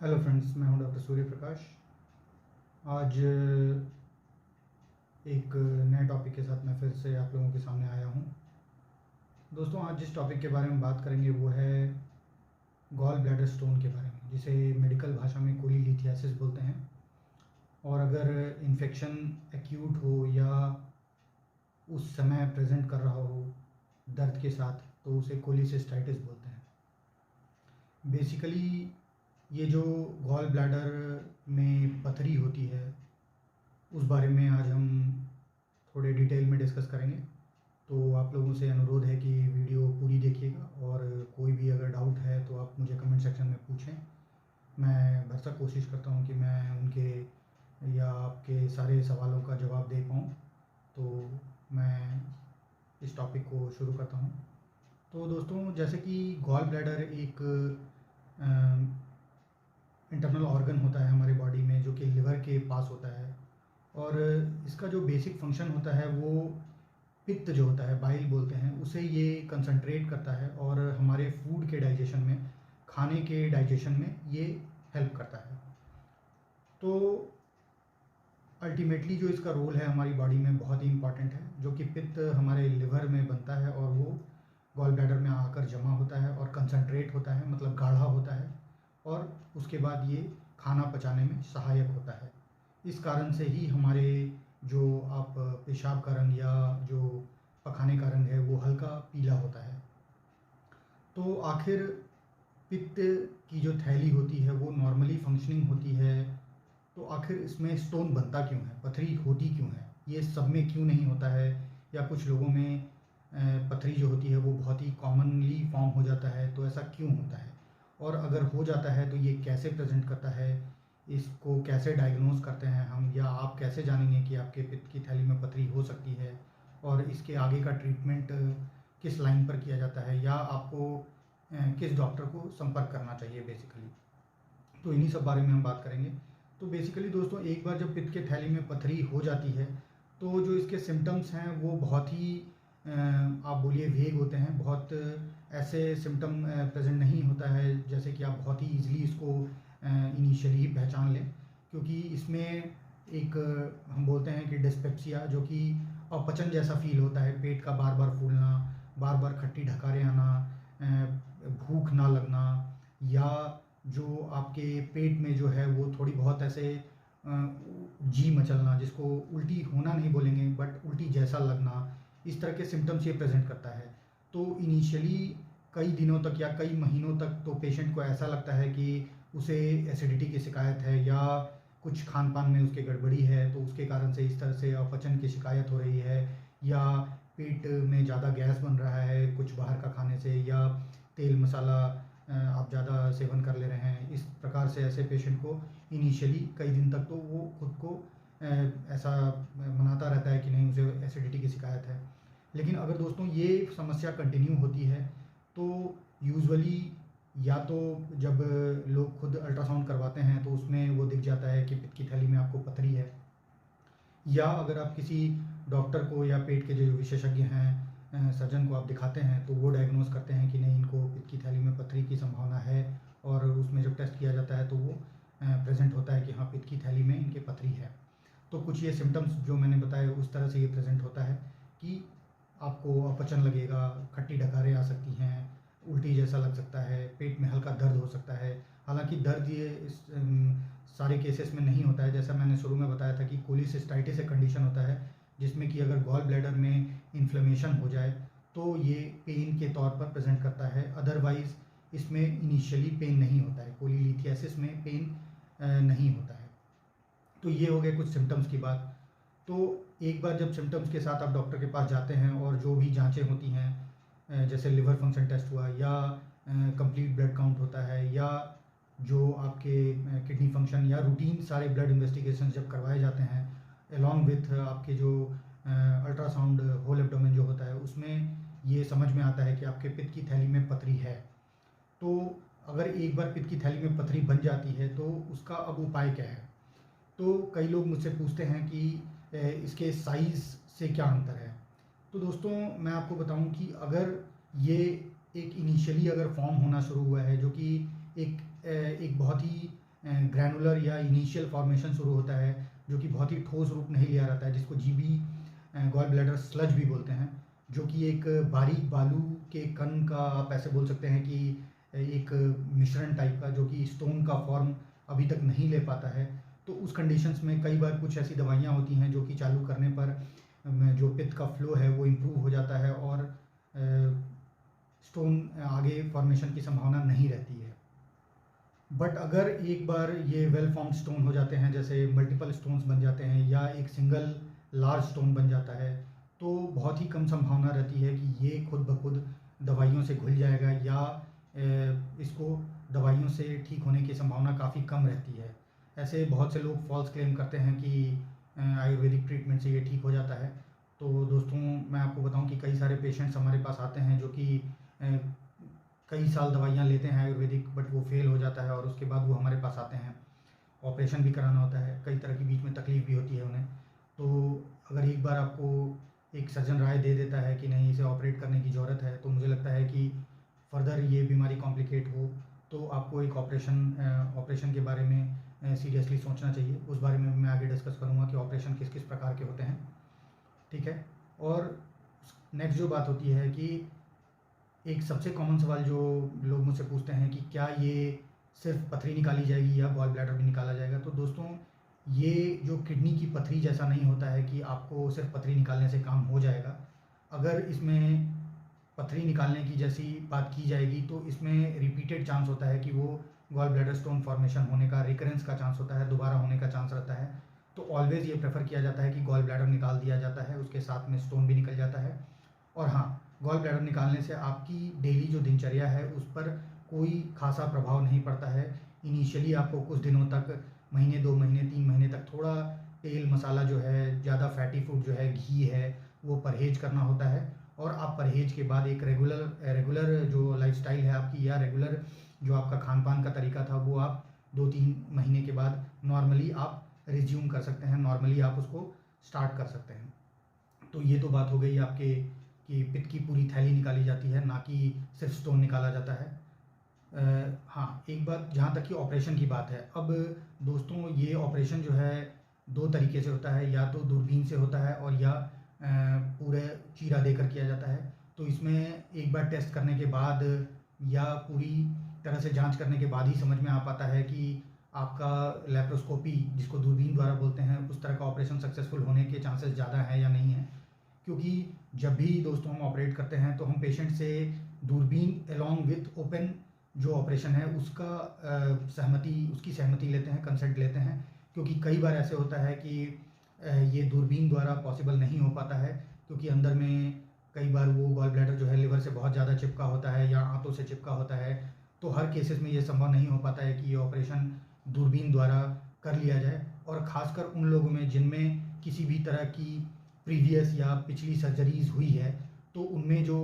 Hello friends, मैं हूं doctor Surya Prakash. आज एक नए टॉपिक के साथ मैं फिर से आप लोगों के सामने आया हूं। दोस्तों, आज जिस टॉपिक के बारे में बात करेंगे वो है गॉल ब्लैडर स्टोन के बारे में, जिसे मेडिकल भाषा में कोलीलिथियासिस बोलते हैं। और अगर इन्फेक्शन एक्यूट हो या उस समय प्रेजेंट कर रहा हो दर्द के साथ, तो उसे कोलिसिस्टाइटिस बोलते हैं। बेसिकली ये जो गॉल ब्लैडर में पथरी होती है उस बारे में आज हम थोड़े डिटेल में डिस्कस करेंगे। तो आप लोगों से अनुरोध है कि वीडियो पूरी देखिएगा, और कोई भी अगर डाउट है तो आप मुझे कमेंट सेक्शन में पूछें। मैं भरसक कोशिश करता हूँ कि मैं उनके या आपके सारे सवालों का जवाब दे पाऊँ। तो मैं इस टॉपिक को शुरू करता हूँ। तो दोस्तों, जैसे कि गॉल ब्लैडर एक इंटरनल ऑर्गन होता है हमारे बॉडी में, जो कि लिवर के पास होता है। और इसका जो बेसिक फंक्शन होता है वो पित्त जो होता है, बाइल बोलते हैं उसे, ये कंसंट्रेट करता है और हमारे फूड के डाइजेशन में, खाने के डाइजेशन में ये हेल्प करता है। तो अल्टीमेटली जो इसका रोल है हमारी बॉडी में बहुत ही इंपॉर्टेंट है, जो कि पित्त हमारे लिवर में बनता है और वो गॉल ब्लैडर में आकर जमा होता है और कंसंट्रेट होता है, मतलब गाढ़ा होता है, और उसके बाद ये खाना पचाने में सहायक होता है। इस कारण से ही हमारे जो आप पेशाब का रंग या जो पखाने का रंग है वो हल्का पीला होता है। तो आखिर पित्त की जो थैली होती है वो नॉर्मली फंक्शनिंग होती है, तो आखिर इसमें स्टोन बनता क्यों है, पथरी होती क्यों है, ये सब में क्यों नहीं होता है, या कुछ लोगों में पथरी जो होती है वो बहुत ही कॉमनली फॉर्म हो जाता है, तो ऐसा क्यों होता है, और अगर हो जाता है तो ये कैसे प्रेजेंट करता है, इसको कैसे डायग्नोज करते हैं हम, या आप कैसे जानेंगे कि आपके पित्त की थैली में पथरी हो सकती है, और इसके आगे का ट्रीटमेंट किस लाइन पर किया जाता है, या आपको किस डॉक्टर को संपर्क करना चाहिए बेसिकली। तो इन्हीं सब बारे में हम बात करेंगे। तो बेसिकली दोस्तों, एक बार जब पित्त के थैली में पथरी हो जाती है तो जो इसके सिम्टम्स हैं वो बहुत ही आप बोलिए वेग होते हैं। बहुत ऐसे सिम्टम प्रेजेंट नहीं होता है जैसे कि आप बहुत ही ईजिली इसको इनिशियली ही पहचान लें, क्योंकि इसमें एक हम बोलते हैं कि डिस्पेप्सिया, जो कि अपचन जैसा फील होता है, पेट का बार बार फूलना, बार बार खट्टी ढकारें आना, भूख ना लगना, या जो आपके पेट में जो है वो थोड़ी बहुत ऐसे जी मचलना, जिसको उल्टी होना नहीं बोलेंगे बट उल्टी जैसा लगना, इस तरह के सिम्टम्स ये प्रेजेंट करता है। तो इनिशियली कई दिनों तक या कई महीनों तक तो पेशेंट को ऐसा लगता है कि उसे एसिडिटी की शिकायत है, या कुछ खान पान में उसके गड़बड़ी है, तो उसके कारण से इस तरह से अपचन की शिकायत हो रही है, या पेट में ज़्यादा गैस बन रहा है कुछ बाहर का खाने से, या तेल मसाला आप ज़्यादा सेवन कर ले रहे हैं। इस प्रकार से ऐसे पेशेंट को इनिशियली कई दिन तक तो वो खुद को ऐसा मनाता रहता है कि नहीं, उसे एसिडिटी की शिकायत है। लेकिन अगर दोस्तों ये समस्या कंटिन्यू होती है तो यूजुअली, या तो जब लोग खुद अल्ट्रासाउंड करवाते हैं तो उसमें वो दिख जाता है कि पित्त की थैली में आपको पथरी है, या अगर आप किसी डॉक्टर को या पेट के जो विशेषज्ञ हैं सर्जन को आप दिखाते हैं तो वो डायग्नोज करते हैं कि नहीं, इनको पित्त की थैली में पथरी की संभावना है, और उसमें जब टेस्ट किया जाता है तो वो प्रेजेंट होता है कि हाँ, पित्त की थैली में इनके पथरी है। तो कुछ ये सिम्टम्स जो मैंने बताए उस तरह से ये प्रेजेंट होता है कि आपको अपचन लगेगा, खट्टी डकारें आ सकती हैं, उल्टी जैसा लग सकता है, पेट में हल्का दर्द हो सकता है। हालांकि दर्द ये इस सारे केसेस में नहीं होता है। जैसा मैंने शुरू में बताया था कि कोलिसिस्टाइटिस एक कंडीशन होता है जिसमें कि अगर गॉल ब्लैडर में इन्फ्लेमेशन हो जाए तो ये पेन के तौर पर प्रेजेंट करता है। अदरवाइज इसमें इनिशियली पेन नहीं होता है, कोलिलिथियासिस में पेन नहीं होता है। तो ये हो गए कुछ सिम्टम्स की बात। तो एक बार जब सिम्टम्स के साथ आप डॉक्टर के पास जाते हैं और जो भी जांचें होती हैं, जैसे लिवर फंक्शन टेस्ट हुआ, या कंप्लीट ब्लड काउंट होता है, या जो आपके किडनी फंक्शन या रूटीन सारे ब्लड इन्वेस्टिगेशन जब करवाए जाते हैं, अलॉन्ग विथ आपके जो अल्ट्रासाउंड होल एब्डोमेन जो होता है, उसमें ये समझ में आता है कि आपके पित्त की थैली में पथरी है। तो अगर एक बार पित्त की थैली में पथरी बन जाती है तो उसका अब उपाय क्या है। तो कई लोग मुझसे पूछते हैं कि इसके साइज़ से क्या अंतर है। तो दोस्तों, मैं आपको बताऊं कि अगर ये एक इनिशियली अगर फॉर्म होना शुरू हुआ है, जो कि एक बहुत ही ग्रैनुलर या इनिशियल फॉर्मेशन शुरू होता है, जो कि बहुत ही ठोस रूप नहीं लिया रहता है, जिसको जीबी गॉल ब्लैडर स्लज भी बोलते हैं, जो कि एक बारीक बालू के कण का आप ऐसे बोल सकते हैं कि एक मिश्रण टाइप का, जो कि स्टोन का फॉर्म अभी तक नहीं ले पाता है। तो उस कंडीशंस में कई बार कुछ ऐसी दवाइयाँ होती हैं जो कि चालू करने पर जो पित्त का फ्लो है वो इम्प्रूव हो जाता है और स्टोन आगे फॉर्मेशन की संभावना नहीं रहती है। बट अगर एक बार ये वेल फॉर्म्ड स्टोन हो जाते हैं, जैसे मल्टीपल स्टोन्स बन जाते हैं या एक सिंगल लार्ज स्टोन बन जाता है, तो बहुत ही कम संभावना रहती है कि ये खुद ब खुद दवाइयों से घुल जाएगा या इसको दवाइयों से ठीक होने की संभावना काफ़ी कम रहती है। ऐसे बहुत से लोग फॉल्स क्लेम करते हैं कि आयुर्वेदिक ट्रीटमेंट से ये ठीक हो जाता है। तो दोस्तों, मैं आपको बताऊं कि कई सारे पेशेंट्स हमारे पास आते हैं जो कि कई साल दवाइयाँ लेते हैं आयुर्वेदिक, बट वो फेल हो जाता है और उसके बाद वो हमारे पास आते हैं। ऑपरेशन भी कराना होता है, कई तरह की बीच में तकलीफ़ भी होती है उन्हें। तो अगर एक बार आपको एक सर्जन राय दे देता है कि नहीं, इसे ऑपरेट करने की ज़रूरत है, तो मुझे लगता है कि फर्दर ये बीमारी कॉम्प्लिकेट हो तो आपको एक ऑपरेशन के बारे में सीरियसली सोचना चाहिए। उस बारे में मैं आगे डिस्कस करूँगा कि ऑपरेशन किस किस प्रकार के होते हैं, ठीक है। और नेक्स्ट जो बात होती है कि एक सबसे कॉमन सवाल जो लोग मुझसे पूछते हैं कि क्या ये सिर्फ पथरी निकाली जाएगी या गॉल ब्लैडर भी निकाला जाएगा। तो दोस्तों, ये जो किडनी की पथरी जैसा नहीं होता है कि आपको सिर्फ पथरी निकालने से काम हो जाएगा। अगर इसमें पथरी निकालने की जैसी बात की जाएगी तो इसमें रिपीटेड चांस होता है कि वो गॉल ब्लैडर स्टोन फॉर्मेशन होने का, रिकरेंस का चांस होता है, दोबारा होने का चांस रहता है। तो ऑलवेज़ ये प्रेफर किया जाता है कि गॉल ब्लैडर निकाल दिया जाता है, उसके साथ में स्टोन भी निकल जाता है। और हाँ, गॉल ब्लैडर निकालने से आपकी डेली जो दिनचर्या है उस पर कोई खासा प्रभाव नहीं पड़ता है। इनिशियली आपको कुछ दिनों तक, महीने 2 महीने 3 महीने तक थोड़ा तेल मसाला जो है, ज़्यादा फैटी फूड जो है, घी है, वो परहेज करना होता है। और आप परहेज के बाद एक रेगुलर जो लाइफस्टाइल है आपकी, या रेगुलर जो आपका खान पान का तरीका था, वो आप 2-3 महीने के बाद नॉर्मली आप रिज्यूम कर सकते हैं, नॉर्मली आप उसको स्टार्ट कर सकते हैं। तो ये तो बात हो गई आपके कि पित्त की पूरी थैली निकाली जाती है, ना कि सिर्फ स्टोन निकाला जाता है। हाँ, एक बात जहाँ तक कि ऑपरेशन की बात है, अब दोस्तों ये ऑपरेशन जो है 2 तरीके से होता है, या तो दूरबीन से होता है और या पूरे चीरा देकर किया जाता है। तो इसमें एक बार टेस्ट करने के बाद या पूरी तरह से जांच करने के बाद ही समझ में आ पाता है कि आपका लेप्रोस्कोपी, जिसको दूरबीन द्वारा बोलते हैं, उस तरह का ऑपरेशन सक्सेसफुल होने के चांसेस ज़्यादा हैं या नहीं हैं। क्योंकि जब भी दोस्तों हम ऑपरेट करते हैं तो हम पेशेंट से दूरबीन अलॉन्ग विथ ओपन जो ऑपरेशन है उसकी सहमति लेते हैं, कंसेंट लेते हैं। क्योंकि कई बार ऐसे होता है कि ये दूरबीन द्वारा पॉसिबल नहीं हो पाता है, क्योंकि अंदर में कई बार वो गॉल ब्लैडर जो है लिवर से बहुत ज़्यादा चिपका होता है या आंतों से चिपका होता है। तो हर केसेस में ये संभव नहीं हो पाता है कि ये ऑपरेशन दूरबीन द्वारा कर लिया जाए। और ख़ासकर उन लोगों में जिनमें किसी भी तरह की प्रीवियस या पिछली सर्जरीज़ हुई है, तो उनमें जो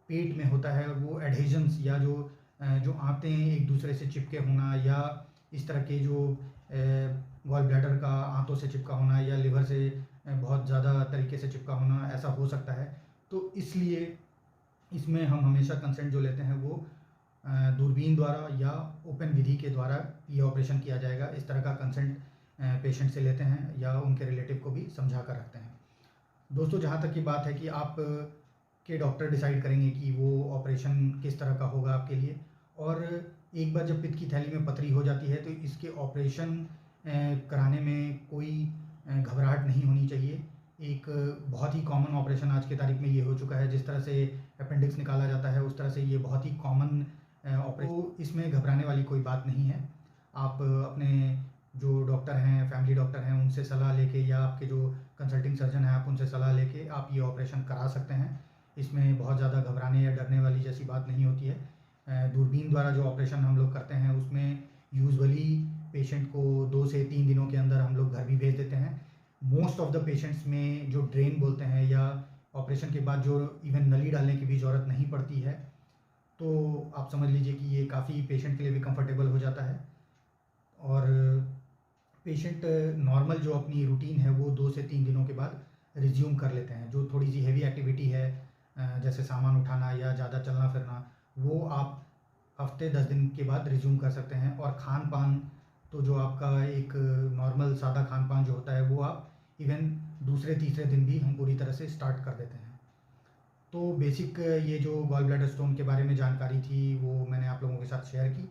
पेट में होता है वो एडहेजन्स या जो आंतें एक दूसरे से चिपके होना, या इस तरह के जो गॉल ब्लैडर का आंतों से चिपका होना या लिवर से बहुत ज़्यादा तरीके से चिपका होना, ऐसा हो सकता है। तो इसलिए इसमें हम हमेशा कंसेंट जो लेते हैं वो दूरबीन द्वारा या ओपन विधि के द्वारा ये ऑपरेशन किया जाएगा, इस तरह का कंसेंट पेशेंट से लेते हैं या उनके रिलेटिव को भी समझा कर रखते हैं। दोस्तों, जहाँ तक की बात है कि आप के डॉक्टर डिसाइड करेंगे कि वो ऑपरेशन किस तरह का होगा आपके लिए। और एक बार जब पित्त की थैली में पथरी हो जाती है तो इसके ऑपरेशन कराने में कोई घबराहट नहीं होनी चाहिए। एक बहुत ही कॉमन ऑपरेशन आज की तारीख में ये हो चुका है, जिस तरह से अपेंडिक्स निकाला जाता है उस तरह से ये बहुत ही कॉमन ऑपरेशन। तो इसमें घबराने वाली कोई बात नहीं है। आप अपने जो डॉक्टर हैं, फैमिली डॉक्टर हैं, उनसे सलाह लेके, या आपके जो कंसल्टिंग सर्जन हैं आप उनसे सलाह लेके आप ये ऑपरेशन करा सकते हैं। इसमें बहुत ज़्यादा घबराने या डरने वाली जैसी बात नहीं होती है। दूरबीन द्वारा जो ऑपरेशन हम लोग करते हैं उसमें यूजुअली पेशेंट को 2 से 3 दिनों के अंदर हम लोग घर भी भेज देते हैं। मोस्ट ऑफ द पेशेंट्स में जो ड्रेन बोलते हैं, या ऑपरेशन के बाद जो इवन नली डालने की भी ज़रूरत नहीं पड़ती है, तो आप समझ लीजिए कि ये काफ़ी पेशेंट के लिए भी कंफर्टेबल हो जाता है। और पेशेंट नॉर्मल जो अपनी रूटीन है वो 2 से 3 दिनों के बाद रिज्यूम कर लेते हैं। जो थोड़ी सी हेवी एक्टिविटी है, जैसे सामान उठाना या ज़्यादा चलना फिरना, वो आप हफ्ते 10 दिन के बाद रिज्यूम कर सकते हैं। और खान पान तो जो आपका एक नॉर्मल सादा खान पान जो होता है वो आप इवन दूसरे तीसरे दिन भी हम पूरी तरह से स्टार्ट कर देते हैं। तो बेसिक ये जो गॉल ब्लैडर स्टोन के बारे में जानकारी थी वो मैंने आप लोगों के साथ शेयर की।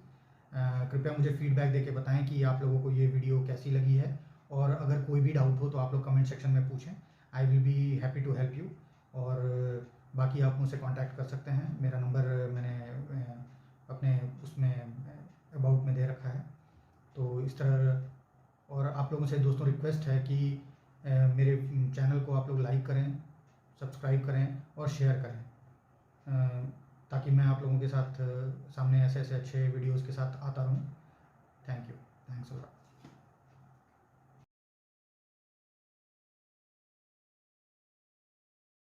कृपया मुझे फीडबैक देके बताएं कि आप लोगों को ये वीडियो कैसी लगी है, और अगर कोई भी डाउट हो तो आप लोग कमेंट सेक्शन में पूछें। I will be happy to help you. और बाकी आप मुझसे कांटेक्ट कर सकते हैं। मेरा नंबर मैंने अपने उसमें अबाउट में दे रखा है। तो इस तरह, और आप लोगों से दोस्तों रिक्वेस्ट है कि मेरे चैनल को आप लोग लाइक करें, सब्सक्राइब करें और शेयर करें, ताकि मैं आप लोगों के साथ सामने ऐसे ऐसे अच्छे वीडियोज़ के साथ आता रहूँ। Thank you, thanks a lot.